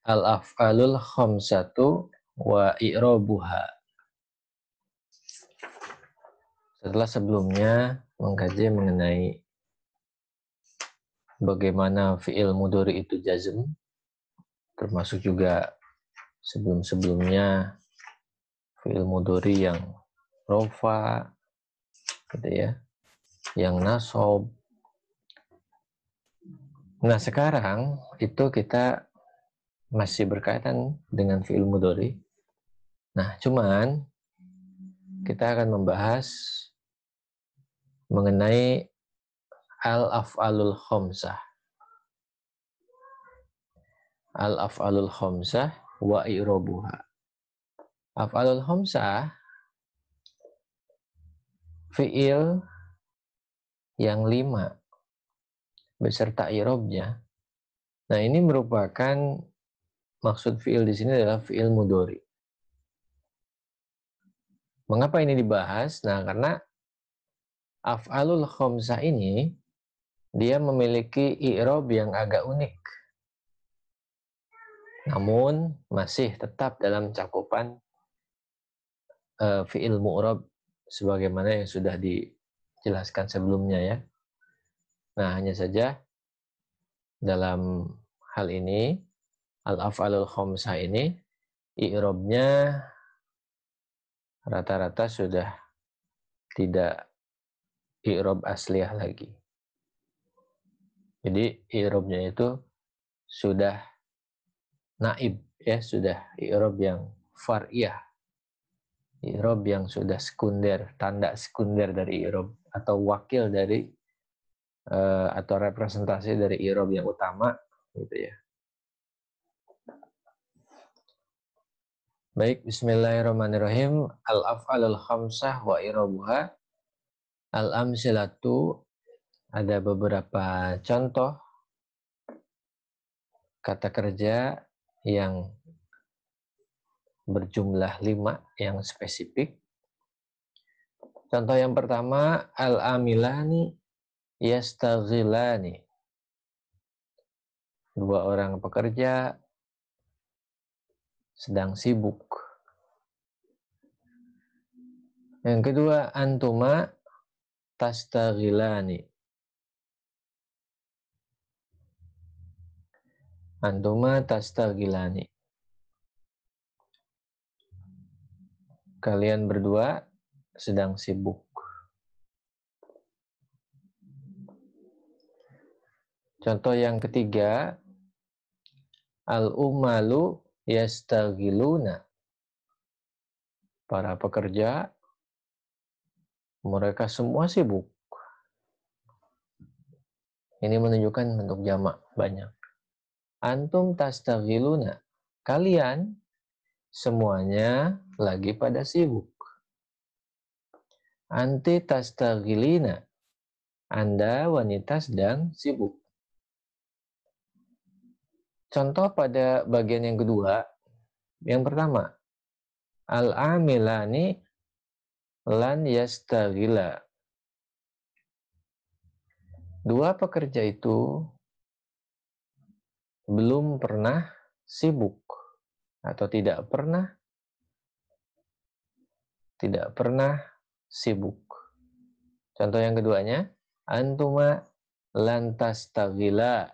Al-af'alul khamsatu wa i'rabuha. Setelah sebelumnya mengkaji mengenai bagaimana fi'il mudhari itu jazm, termasuk juga sebelum-sebelumnya fi'il mudhari yang rofa, gitu ya, yang nasab. Nah, sekarang itu kita masih berkaitan dengan fi'il mudhari. Nah, cuman kita akan membahas mengenai al-af'alul khamsah. Al-af'alul khamsah wa i'rabuha. Af'alul khamsah fi'il yang 5 beserta i'rabnya. Nah, ini merupakan maksud fi'il di sini adalah fi'il mudhari. Mengapa ini dibahas? Nah, karena af'alul khamsah ini dia memiliki i'rab yang agak unik. Namun masih tetap dalam cakupan fi'il mu'rab sebagaimana yang sudah dijelaskan sebelumnya ya. Nah, hanya saja dalam hal ini al-af'alul khamsah ini i'rabnya rata-rata sudah tidak i'rab asliyah lagi. Jadi i'rabnya itu sudah naib ya, sudah i'rab yang far'iyah. I'rab yang sudah sekunder, tanda sekunder dari i'rab atau wakil dari atau representasi dari i'rab yang utama gitu ya. Baik, bismillahirrahmanirrahim. Al-af'alul khamsah wa i'rabuha. Al-amsilatu, ada beberapa contoh kata kerja yang berjumlah 5 yang spesifik. Contoh yang pertama, al-amilani yastaghilani. Dua orang pekerja sedang sibuk. Yang kedua, antuma tastaghilani. Antuma tastaghilani. Kalian berdua sedang sibuk. Contoh yang ketiga, al-umalu yastaghiluna. Para pekerja, mereka semua sibuk. Ini menunjukkan bentuk jamak banyak. Antum tastaghiluna. Kalian semuanya lagi pada sibuk. Anti tastaghilina. Anda wanita sedang sibuk. Contoh pada bagian yang kedua. Yang pertama, al-amilani lan yastaghila. Dua pekerja itu belum pernah sibuk atau tidak pernah sibuk. Contoh yang keduanya, antuma lan tastaghila.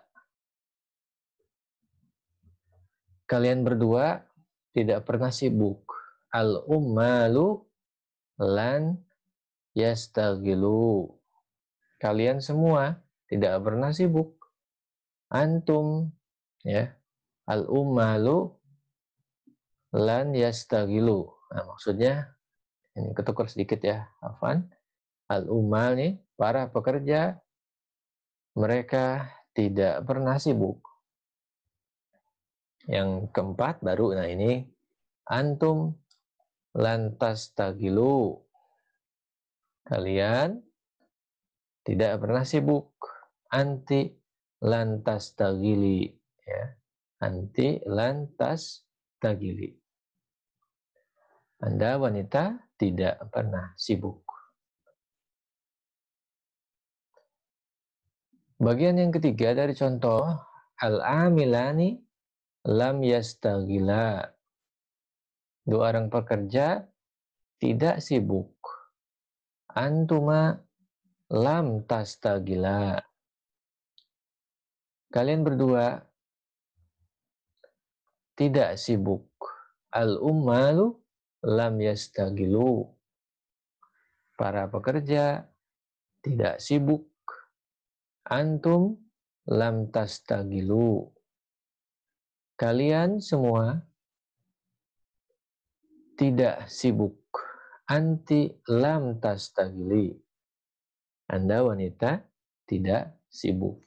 Kalian berdua tidak pernah sibuk. Al-ummalu lan yastaghilu. Kalian semua tidak pernah sibuk. Antum ya, al-ummalu lan yastaghilu. Nah, maksudnya ini ketukar sedikit ya, afwan. Al-ummal nih, para pekerja, mereka tidak pernah sibuk. Yang keempat baru, nah ini antum lantas tagilu. Kalian tidak pernah sibuk. Anti lantas tagili, ya. Anti lantas tagili. Anda wanita tidak pernah sibuk. Bagian yang ketiga dari contoh al-amilani lam yastaghila. Dua orang pekerja tidak sibuk. Antuma lam tastaghila. Kalian berdua tidak sibuk. Al-ummalu lam yastaghilu. Para pekerja tidak sibuk. Antum lam tastagilu. Kalian semua tidak sibuk. Anti lam tastagili. Anda wanita tidak sibuk.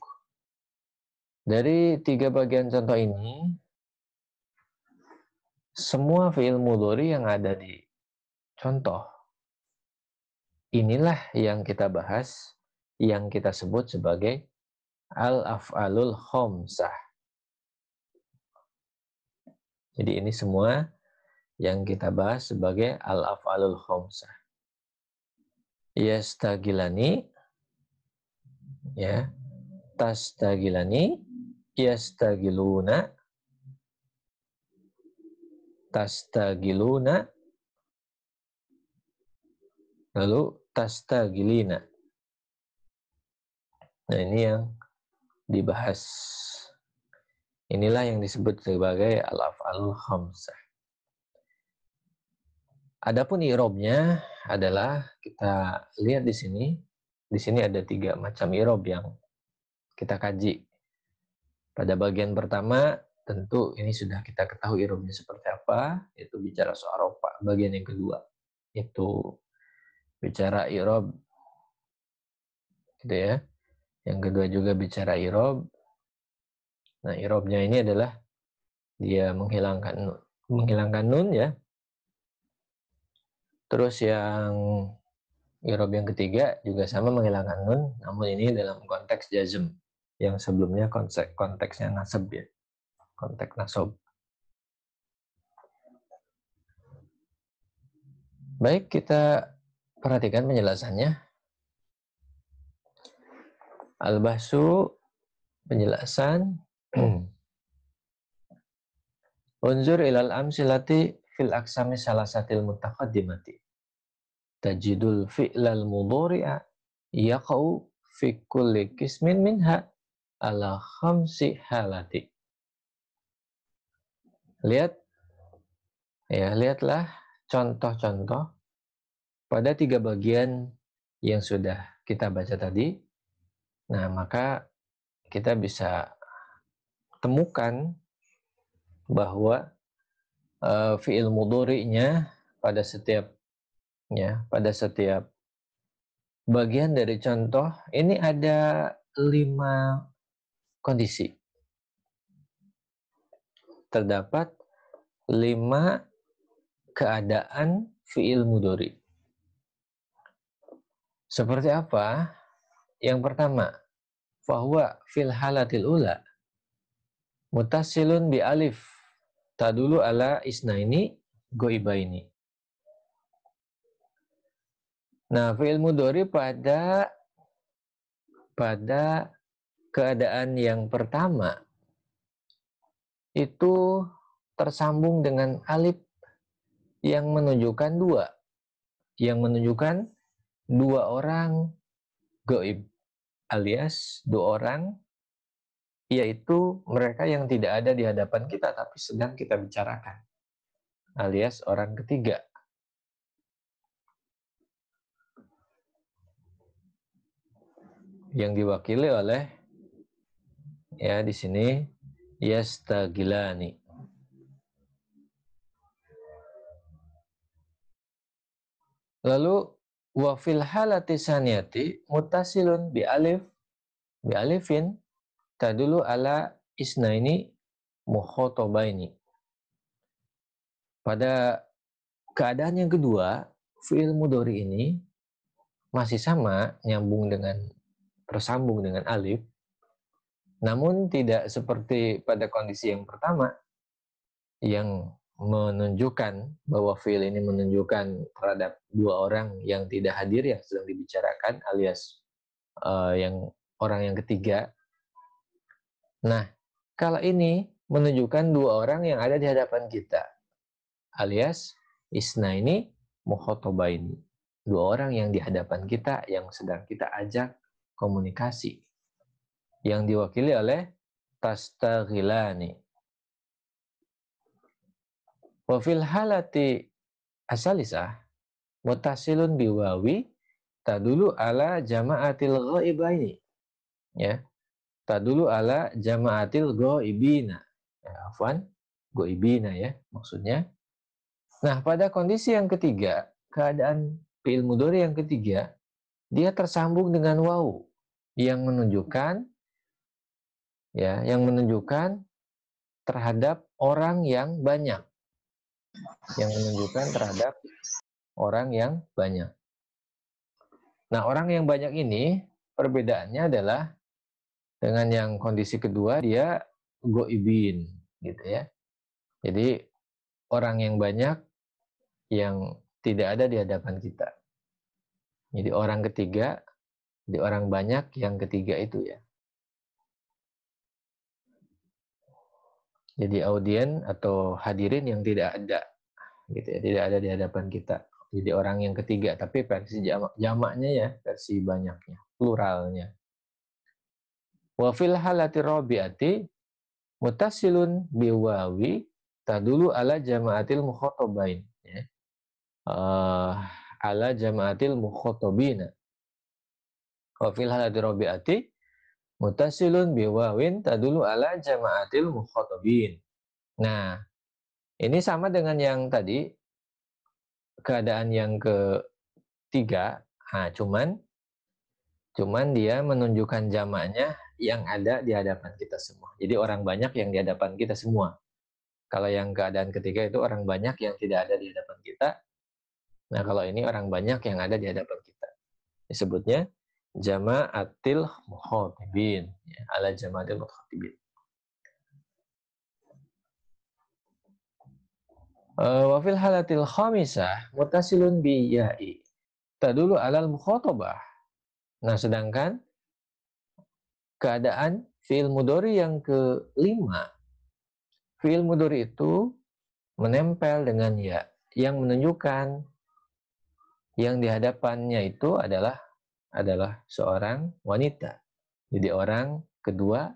Dari tiga bagian contoh ini, semua fi'il mudhari yang ada di contoh, inilah yang kita bahas, yang kita sebut sebagai al-af'alul khamsah. Jadi ini semua yang kita bahas sebagai al-af'alul khamsah. Yastagilani, ya, tastagilani, yastagiluna, tastagiluna, lalu tastagilina. Nah, ini yang dibahas. Inilah yang disebut sebagai al-af'alul khamsah. Adapun i'rabnya adalah, kita lihat di sini. Di sini ada 3 macam i'rab yang kita kaji. Pada bagian pertama, tentu ini sudah kita ketahui i'rabnya seperti apa, yaitu bicara soal rofa. Bagian yang kedua, itu bicara i'rab, gitu ya. Yang kedua juga bicara i'rab. Nah, i'rabnya ini adalah dia menghilangkan nun ya. Terus yang i'rab yang ketiga juga sama, menghilangkan nun, namun ini dalam konteks jazm. Yang sebelumnya konteksnya nasab ya. Konteks nasab. Baik, kita perhatikan penjelasannya. Al-bahsu, penjelasan. Unzur ilal amsilati fil aksami salasatil mutaqaddimati. Tajidul fi'lal mudhari'a yaqa'u fi kulli qismin minha ala khamsi halati. Lihatlah contoh-contoh pada 3 bagian yang sudah kita baca tadi. Nah, maka kita bisa temukan bahwa fi'il mudhari'nya pada setiap bagian dari contoh ini ada 5 kondisi. Terdapat 5 keadaan fi'il mudhari'. Seperti apa? Yang pertama, fahuwa fil halatil ula mutasilun bi alif tadulu ala isnaini goibaini. Nah, fi'il mudhari pada keadaan yang pertama itu tersambung dengan alif yang menunjukkan 2 orang gaib, alias 2 orang, yaitu mereka yang tidak ada di hadapan kita tapi sedang kita bicarakan, alias orang ketiga. Yang diwakili oleh, ya, di sini yastagilani. Lalu wa fil halati saniyati mutasilun bi alifin tadulu ala isnaini mukhotobaini. Pada keadaan yang kedua, fi'il mudhari ini masih sama, tersambung dengan alif, namun tidak seperti pada kondisi yang pertama yang menunjukkan bahwa fi'il ini menunjukkan terhadap 2 orang yang tidak hadir yang sedang dibicarakan, alias orang yang ketiga. Nah, kalau ini menunjukkan dua orang yang ada di hadapan kita, alias isnaini mukhotobaini, dua orang yang di hadapan kita yang sedang kita ajak komunikasi, yang diwakili oleh tastaghilani. Wa fil halati asalisah mutasilun biwawi tadulu ala jama'atil ghaibaini, ya, tadulu ala jama'atil ghaibina, ya, afwan, ghaibina ya maksudnya. Nah, pada kondisi yang ketiga, keadaan fi'il mudhari yang ketiga, dia tersambung dengan wawu yang menunjukkan, ya, yang menunjukkan terhadap orang yang banyak, yang menunjukkan terhadap orang yang banyak. Nah, orang yang banyak ini perbedaannya adalah dengan yang kondisi kedua, dia goibin, gitu ya. Jadi orang yang banyak yang tidak ada di hadapan kita. Jadi orang ketiga, di orang banyak yang ketiga itu ya. Jadi audien atau hadirin yang tidak ada, gitu ya, tidak ada di hadapan kita. Jadi orang yang ketiga, tapi versi jamaknya ya, versi banyaknya, pluralnya. Wa fil halati rabi'ati mutasilun biwawi tadulu ala jama'atil mukhotobain, ya. Ala jama'atil mukhotobina. Wa fil halati rabi'ati mutasilun biwawin tadulu ala jama'atil mukhotobin. Nah, ini sama dengan yang tadi, keadaan yang ketiga, nah, cuman dia menunjukkan jamaknya yang ada di hadapan kita semua. Jadi orang banyak yang di hadapan kita semua. Kalau yang keadaan ketiga itu orang banyak yang tidak ada di hadapan kita. Nah, kalau ini orang banyak yang ada di hadapan kita. Disebutnya jama'atil mukhatibin, ya, ala jama'atil mukhatibin. Wa fil halatil khamisah mutasilun bi ya'i tadulu alal mukhatabah. Nah, sedangkan keadaan fi'il mudhari yang kelima, fi'il mudhari itu menempel dengan ya, yang menunjukkan yang di hadapannya itu adalah seorang wanita. Jadi orang kedua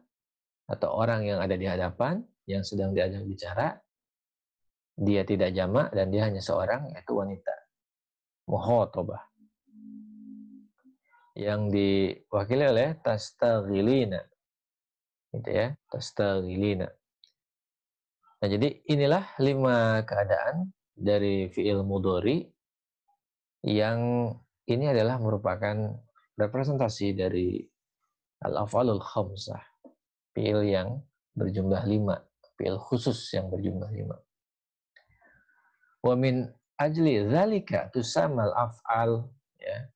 atau orang yang ada di hadapan yang sedang diajak bicara, dia tidak jamak dan dia hanya seorang, yaitu wanita. Mukhotobah. Yang diwakili oleh tastaghilina. Gitu ya, tastaghilina. Nah, jadi inilah 5 keadaan dari fi'il mudhari yang ini adalah merupakan representasi dari al-af'alul khamsah, fi'il yang berjumlah 5, fi'il khusus yang berjumlah 5. Wa min ajli dzalika tusammal af'al, ya.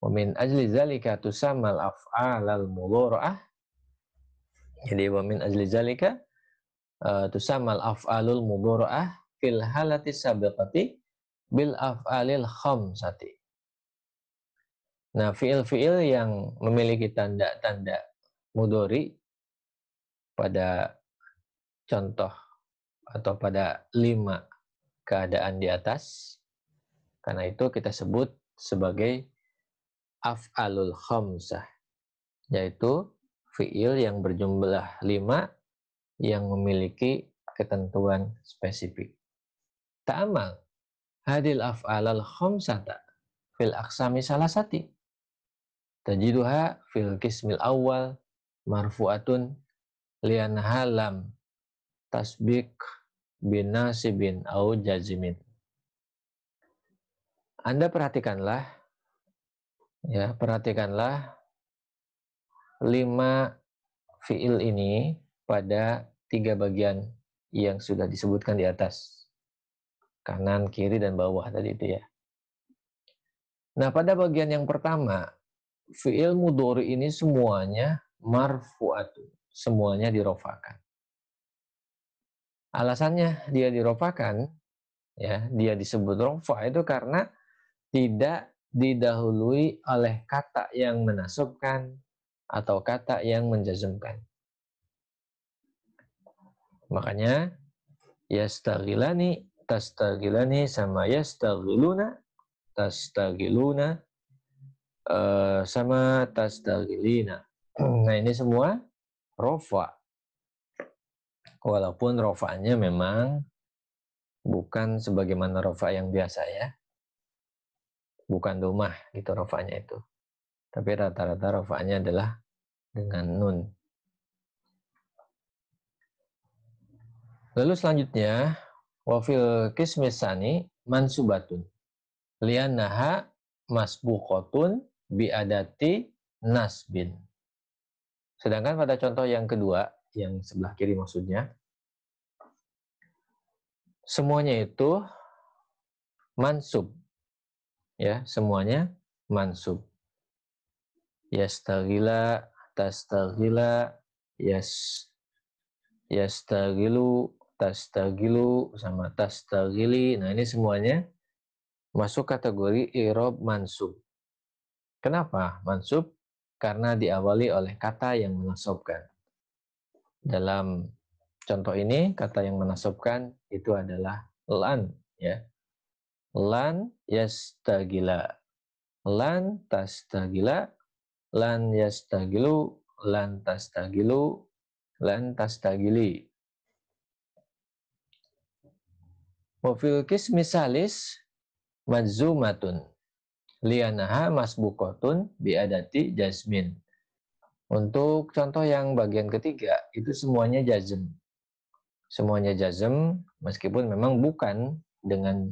Wa min ajli dzalika tusammal af'alal mudhara'ah. Jadi wa min ajli dzalika tusammal af'alul mudhara'ah fil halati sabiqati bil af'alil khamsati. Nah, fi'il-fi'il yang memiliki tanda-tanda mudhari pada contoh atau pada 5 keadaan di atas, karena itu kita sebut sebagai af'alul khamsah, yaitu fi'il yang berjumlah 5 yang memiliki ketentuan spesifik. Ta'amal hadil af'alal khamsata fil aqsami salasati. Tajiduha fil qismil awal marfu'atun lianha lam tasbik binasibin au jazimin. Anda perhatikanlah, ya, perhatikanlah 5 fi'il ini pada 3 bagian yang sudah disebutkan di atas. Kanan, kiri, dan bawah tadi itu ya. Nah, pada bagian yang pertama, fi'il mudhari ini semuanya marfu'atun, semuanya dirofakan. Alasannya dia dirofakan, ya, dia disebut rofa itu karena tidak didahului oleh kata yang menasabkan atau kata yang menjazmkan. Makanya yastaghilani, tastaghilani sama yastaghiluna, tastaghiluna sama tastaghilina. Nah, ini semua rofa. Walaupun rofanya memang bukan sebagaimana rofa yang biasa ya. Bukan domah gitu rofanya itu. Tapi rata-rata rofanya adalah dengan nun. Lalu selanjutnya, wafil kismisani mansubatun. Lianaha masbuqotun biadati nasbin. Sedangkan pada contoh yang kedua, yang sebelah kiri maksudnya, semuanya itu mansub. Ya, semuanya mansub. Yastaghila, tastaghila, yastaghilu, tastaghilu, sama tastaghili. Nah, ini semuanya masuk kategori i'rab mansub. Kenapa mansub? Karena diawali oleh kata yang menasabkan. Dalam contoh ini, kata yang menasabkan itu adalah lan, ya. Lan yastagila, lan tastagila, lan yastagilu, lan tastagilu, lan tastagili. Wafil kismi salis majzumatun lianaha masbukotun biadati jazmin. Untuk contoh yang bagian ketiga, itu semuanya jazm. Semuanya jazm, meskipun memang bukan dengan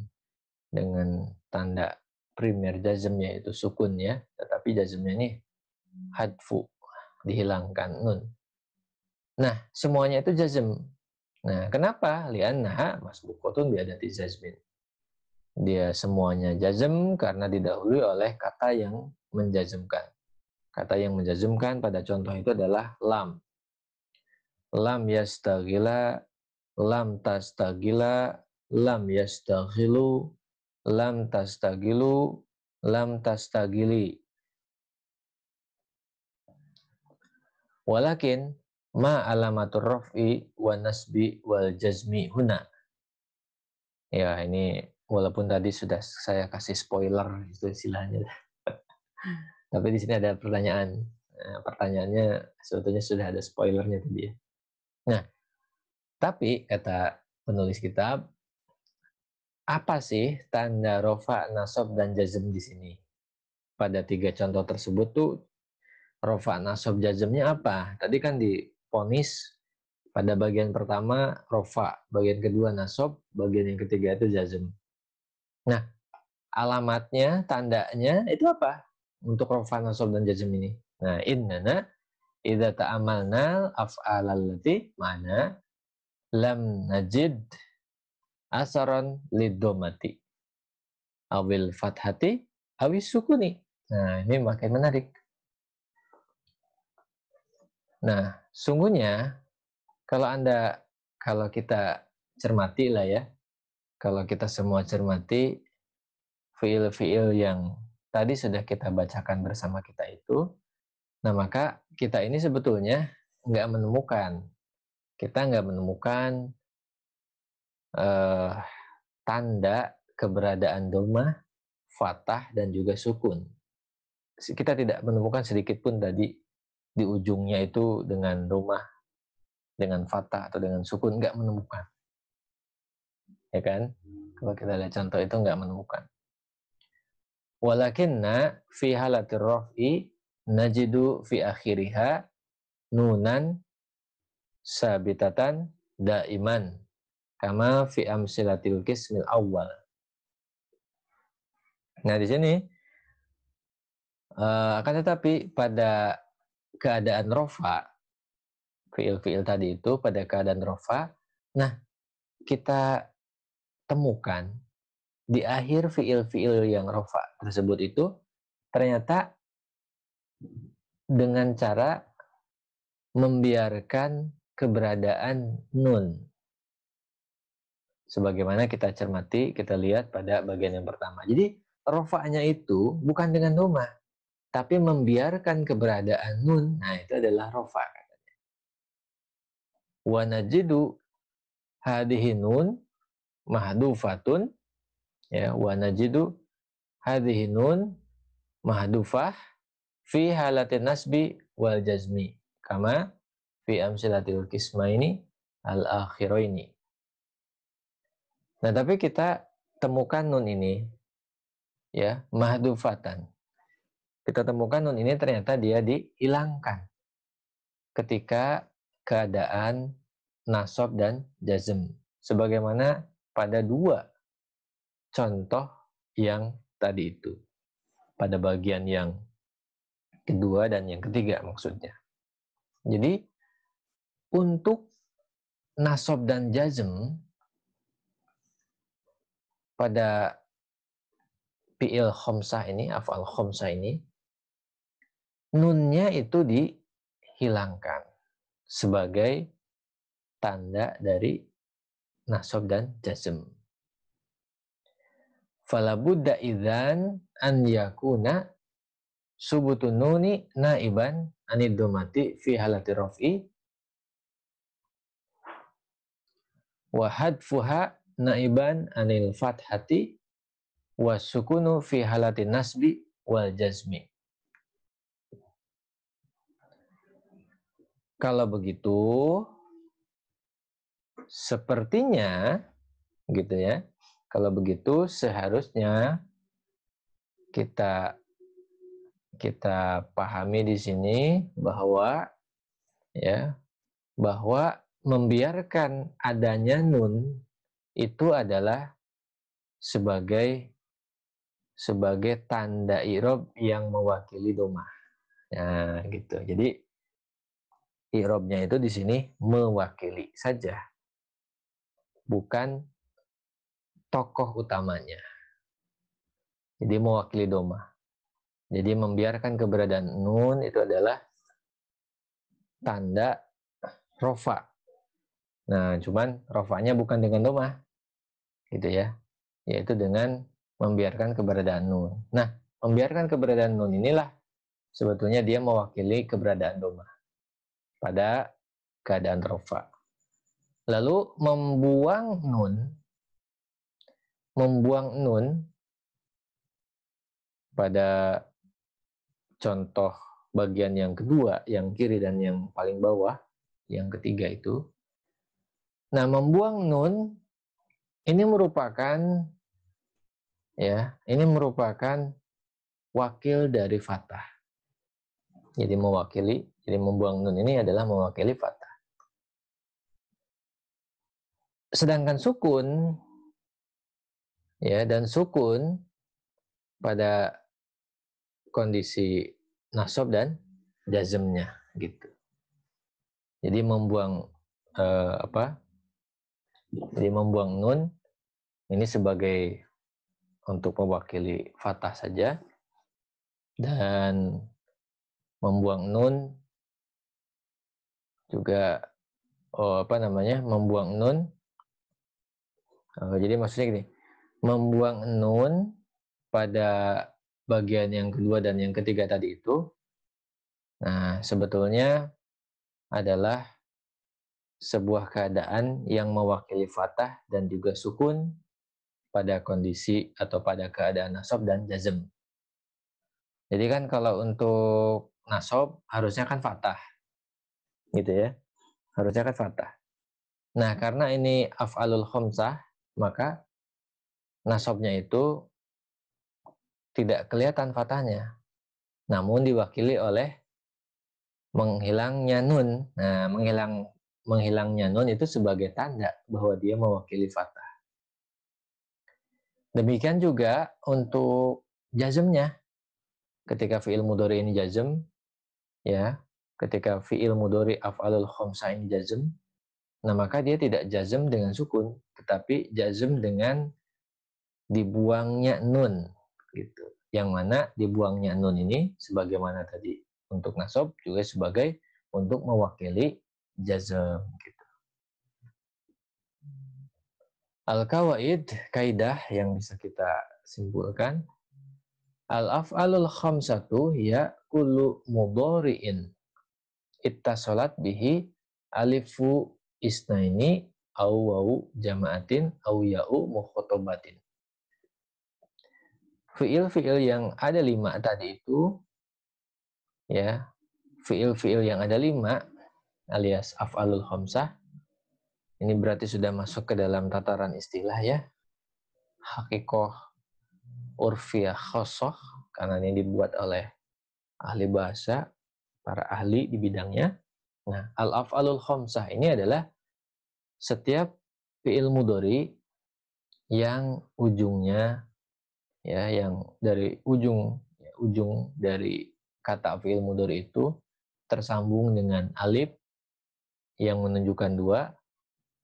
tanda primer jazmnya itu sukun ya, tetapi jazmnya ini hadfu, dihilangkan nun. Nah, semuanya itu jazm. Nah, kenapa? Lianna masbukotun biadati jazmin. Dia semuanya jazm karena didahului oleh kata yang menjazmkan. Kata yang menjazmkan pada contoh itu adalah lam. Lam yastaghila, lam tastaghila, lam yastaghilu, lam tastaghilu, lam tastaghili. Walakin ma alamatur raf'i wa nasbi wal jazmi huna. Ya, ini walaupun tadi sudah saya kasih spoiler itu istilahnya. Tapi di sini ada pertanyaan. Nah, pertanyaannya sebetulnya sudah ada spoilernya tadi ya. Nah, tapi kata penulis kitab, apa sih tanda rofa, nasab, dan jazm di sini? Pada tiga contoh tersebut tuh rofa, nasab, jazmnya apa? Tadi kan diponis pada bagian pertama rofa, bagian kedua nasab, bagian yang ketiga itu jazm. Nah, alamatnya, tandanya itu apa? Untuk rofa, nasab, dan jazm ini. Nah, innana idza ta'amalna af'alal lati mana lam najid asaran lidomati awil fathati awis sukuni. Nah, ini makin menarik. Nah, sungguhnya kalau kita cermati lah ya, kalau kita semua cermati fiil-fiil yang tadi sudah kita bacakan bersama kita itu, nah maka kita ini sebetulnya nggak menemukan tanda keberadaan domah, fathah, dan juga sukun. Kita tidak menemukan sedikit pun tadi di ujungnya itu dengan domah, dengan fathah, atau dengan sukun, nggak menemukan. Ya kan? Kalau kita lihat contoh itu nggak menemukan. Walakinna fi halatir raf'i najidu fi akhiriha nunan sabitatan daiman kama fi amsilatil qismil awal. Nah, di sini akan tetapi pada keadaan rofa, fiil-fiil tadi itu pada keadaan rofa, nah kita temukan di akhir fiil-fiil yang rofa tersebut itu ternyata dengan cara membiarkan keberadaan nun. Sebagaimana kita cermati, kita lihat pada bagian yang pertama. Jadi rofa'nya itu bukan dengan domah, tapi membiarkan keberadaan nun. Nah, itu adalah rofa. Wa najidu hadhihi nun mahdufatun, ya, wa najidu hadhihi nun mahdufah fi halatin nasbi wal jazmi kama fi amsilatil qismaini al akhiraini. Nah, tapi kita temukan nun ini, ya, mahdufatan. Kita temukan nun ini ternyata dia dihilangkan ketika keadaan nasab dan jazm, sebagaimana pada dua contoh yang tadi itu, pada bagian yang kedua dan yang ketiga maksudnya. Jadi untuk nasab dan jazm pada fi'il khamsah ini, af'al khamsah ini, nunnya itu dihilangkan sebagai tanda dari nasab dan jazm. Falabudda idzan an yakuna subutun nuni naiban anid domati fi halati raf'i wa hadfuha naiban anil fathati wa sukunu fi halati nasbi wal jazmi. Kalau begitu, sepertinya gitu ya. Kalau begitu seharusnya kita pahami di sini bahwa, ya, bahwa membiarkan adanya nun itu adalah sebagai tanda i'rab yang mewakili domah. Nah, gitu. Jadi i'rabnya itu di sini mewakili saja, bukan tokoh utamanya. Jadi mewakili domah. Jadi membiarkan keberadaan nun itu adalah tanda rofa. Nah, cuman rofanya bukan dengan domah, gitu ya, yaitu dengan membiarkan keberadaan nun. Nah, membiarkan keberadaan nun inilah sebetulnya dia mewakili keberadaan domah pada keadaan rofa. Lalu membuang nun pada contoh bagian yang kedua, yang kiri dan yang paling bawah, yang ketiga itu. Nah, membuang nun ini merupakan, ya, ini merupakan wakil dari fathah. Jadi mewakili, jadi membuang nun ini adalah mewakili fathah. Sedangkan sukun, ya, dan sukun pada kondisi nasab dan jazmnya, gitu. Jadi membuang Jadi membuang nun ini sebagai untuk mewakili fathah saja, dan membuang nun juga membuang nun. Jadi maksudnya gini, membuang nun pada bagian yang kedua dan yang ketiga tadi itu, nah, sebetulnya adalah sebuah keadaan yang mewakili fathah dan juga sukun pada kondisi atau pada keadaan nasab dan jazm. Jadi kan kalau untuk nasab harusnya kan fathah, gitu ya, harusnya kan fathah. Nah, karena ini af'alul khamsah, maka nasabnya itu tidak kelihatan fathahnya, namun diwakili oleh menghilangnya nun. Nah, menghilangnya nun itu sebagai tanda bahwa dia mewakili fathah. Demikian juga untuk jazmnya. Ketika fi'il mudhari ini jazm, ya, ketika fi'il mudhari af'alul khamsah ini jazm, nah maka dia tidak jazm dengan sukun, tetapi jazm dengan dibuangnya nun, gitu. Yang mana dibuangnya nun ini sebagaimana tadi untuk nasab juga sebagai untuk mewakili jazm, gitu. Al-qawaid, kaidah yang bisa kita simpulkan, al-af'alul khamsatu ya kullu mudhari'in ittasalat bihi alifu isnaini au wau jama'atin, au ya'u mukhotobatin. Fiil-fiil yang ada 5 tadi itu, ya, fiil-fiil yang ada 5 alias af'alul khamsah, ini berarti sudah masuk ke dalam tataran istilah ya, hakikoh urfiyah khosoh, karena ini dibuat oleh ahli bahasa, para ahli di bidangnya. Nah, al-af'alul khamsah ini adalah setiap fiil mudhari yang ujungnya, ya, yang dari ujung dari kata fiil mudhari itu tersambung dengan alif yang menunjukkan 2,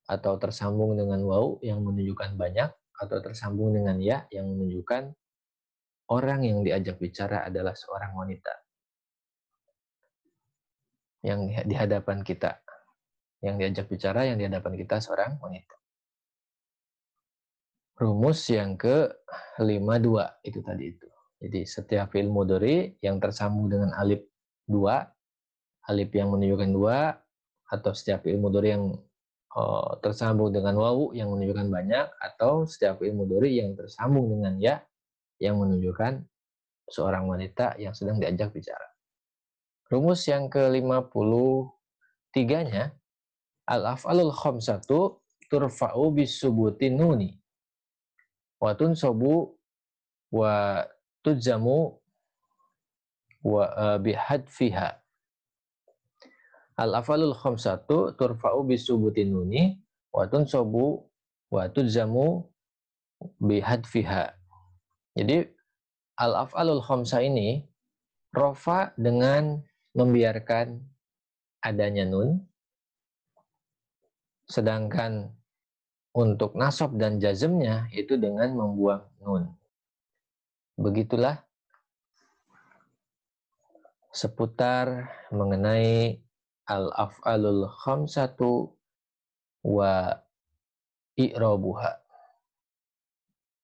atau tersambung dengan waw yang menunjukkan banyak, atau tersambung dengan ya yang menunjukkan orang yang diajak bicara adalah seorang wanita yang di hadapan kita, yang diajak bicara yang di hadapan kita seorang wanita. Rumus yang ke-52 itu tadi itu. Jadi setiap fi'il mudhari yang tersambung dengan alif 2, alif yang menunjukkan 2, atau setiap fi'il mudhari yang tersambung dengan wawu yang menunjukkan banyak, atau setiap fi'il mudhari yang tersambung dengan ya yang menunjukkan seorang wanita yang sedang diajak bicara. Rumus yang ke-53-nya, al-af'alul khamsatu turfa'u bisubutin nuni wa tunsabu wa tujzamu wa bihadfiha. Al-af'alul khamsatu turfa'u bisubutin nuni wa tunsabu wa tujzamu bihadfiha. Jadi al-af'alul khamsah ini rofa dengan membiarkan adanya nun, sedangkan untuk nasab dan jazmnya itu dengan membuang nun. Begitulah seputar mengenai al-af'alul khamsatu wa i'rabuha.